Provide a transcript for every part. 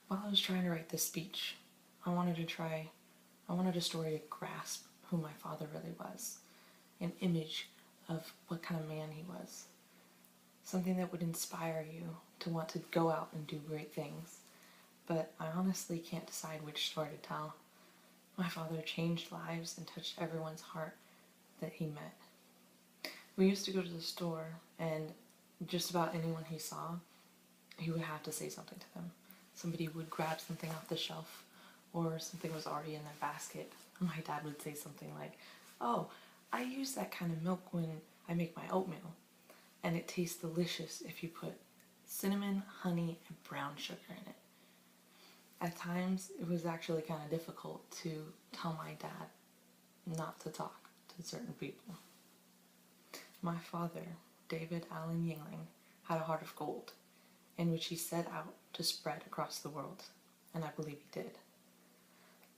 While I was trying to write this speech, I wanted a story to grasp who my father really was, an image of what kind of man he was, something that would inspire you to want to go out and do great things. But I honestly can't decide which story to tell. My father changed lives and touched everyone's heart that he met. We used to go to the store, and just about anyone he saw, he would have to say something to them. Somebody would grab something off the shelf, or something was already in their basket. My dad would say something like, "Oh, I use that kind of milk when I make my oatmeal, and it tastes delicious if you put cinnamon, honey, and brown sugar in it." At times, it was actually kind of difficult to tell my dad not to talk to certain people. My father, David Allen Yingling, had a heart of gold, in which he set out to spread across the world, and I believe he did.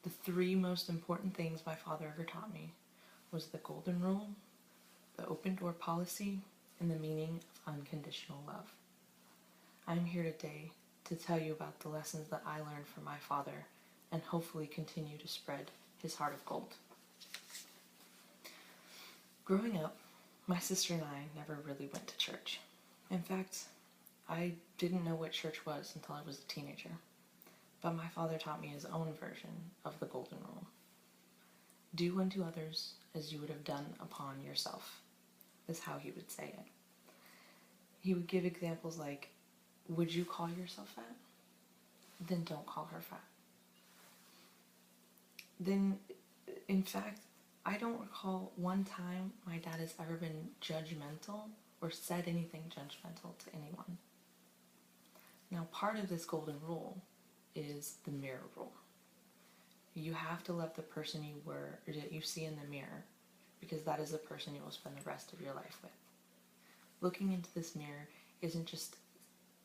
The three most important things my father ever taught me was the golden rule, the open door policy, and the meaning of unconditional love. I'm here today to tell you about the lessons that I learned from my father and hopefully continue to spread his heart of gold. Growing up, my sister and I never really went to church. In fact, I didn't know what church was until I was a teenager. But my father taught me his own version of the golden rule. Do unto others as you would have done upon yourself, is how he would say it. He would give examples like, would you call yourself fat? Then don't call her fat. Then, in fact, I don't recall one time my dad has ever been judgmental or said anything judgmental to anyone. Now, part of this golden rule is the mirror rule. You have to love the person you were, or that you see in the mirror, because that is the person you will spend the rest of your life with. Looking into this mirror isn't just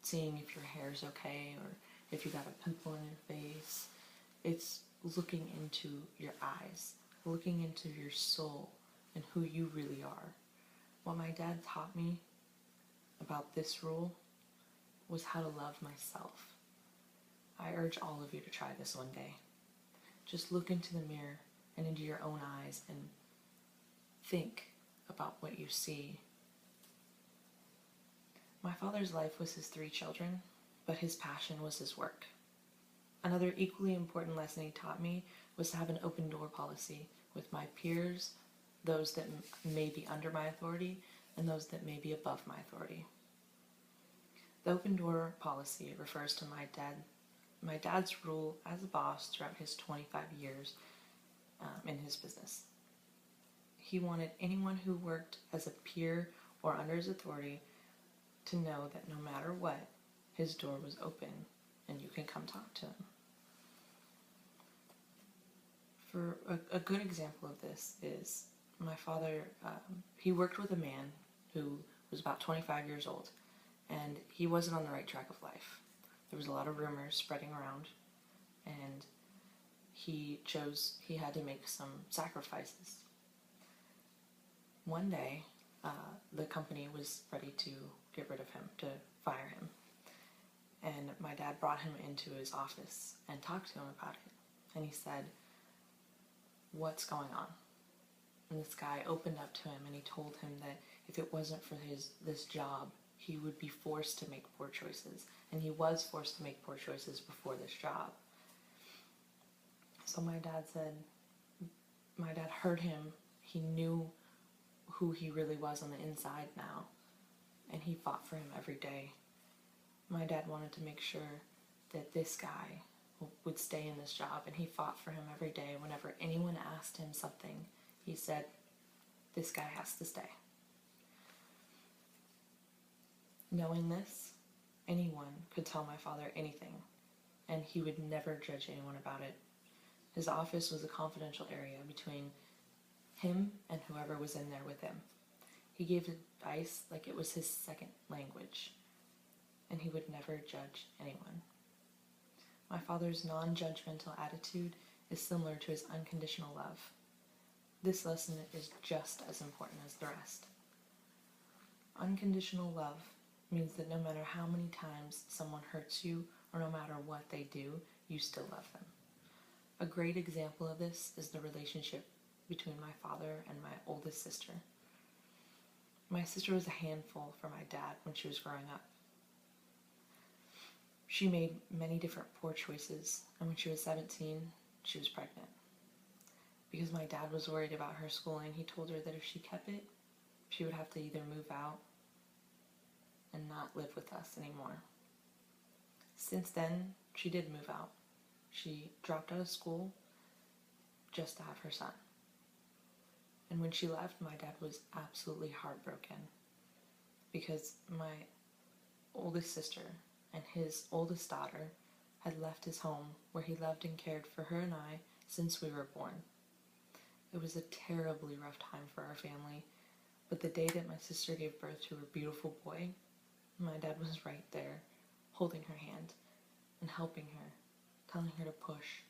seeing if your hair is okay or if you got a pimple on your face. It's looking into your eyes, looking into your soul and who you really are. What my dad taught me about this rule was how to love myself. I urge all of you to try this one day. Just look into the mirror and into your own eyes and think about what you see. My father's life was his 3 children, but his passion was his work. Another equally important lesson he taught me was to have an open door policy with my peers, those that may be under my authority, and those that may be above my authority. The open door policy refers to my dad's rule as a boss throughout his 25 years in his business. He wanted anyone who worked as a peer or under his authority to know that no matter what, his door was open and you can come talk to him. For a good example of this is my father, he worked with a man who was about 25 years old, and he wasn't on the right track of life. There was a lot of rumors spreading around, and he had to make some sacrifices. One day, the company was ready to get rid of him, to fire him. And my dad brought him into his office and talked to him about it. And he said, "What's going on?" And this guy opened up to him and he told him that if it wasn't for this job, he would be forced to make poor choices. And he was forced to make poor choices before this job. So my dad heard him. He knew who he really was on the inside now. And he fought for him every day. My dad wanted to make sure that this guy would stay in this job, and he fought for him every day. Whenever anyone asked him something, he said, "This guy has to stay." Knowing this, anyone could tell my father anything, and he would never judge anyone about it. His office was a confidential area between him and whoever was in there with him. He gave advice like it was his second language, and he would never judge anyone. My father's non-judgmental attitude is similar to his unconditional love. This lesson is just as important as the rest. Unconditional love means that no matter how many times someone hurts you or no matter what they do, you still love them. A great example of this is the relationship between my father and my oldest sister. My sister was a handful for my dad when she was growing up. She made many different poor choices, and when she was 17, she was pregnant. Because my dad was worried about her schooling, he told her that if she kept it, she would have to either move out and not live with us anymore. Since then, she did move out. She dropped out of school just to have her son. And when she left, my dad was absolutely heartbroken because my oldest sister and his oldest daughter had left his home where he loved and cared for her and I since we were born. It was a terribly rough time for our family, but the day that my sister gave birth to her beautiful boy, my dad was right there, holding her hand and helping her, telling her to push.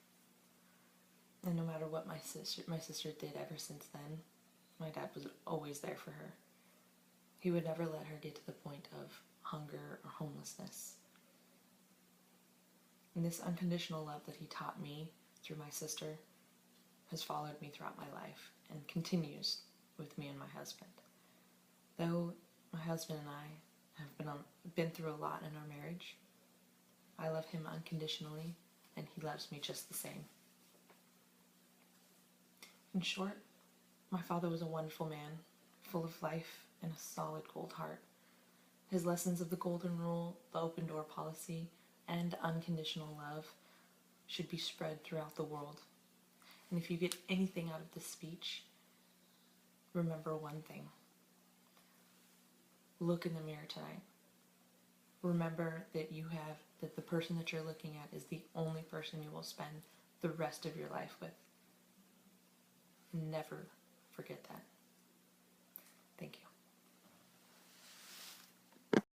And no matter what my sister did ever since then, my dad was always there for her. He would never let her get to the point of hunger or homelessness. And this unconditional love that he taught me through my sister has followed me throughout my life and continues with me and my husband. Though my husband and I have been through a lot in our marriage, I love him unconditionally and he loves me just the same. In short, my father was a wonderful man, full of life and a solid cold heart. His lessons of the golden rule, the open door policy, and unconditional love should be spread throughout the world. And if you get anything out of this speech, remember one thing. Look in the mirror tonight. Remember that the person that you're looking at is the only person you will spend the rest of your life with. Never forget that.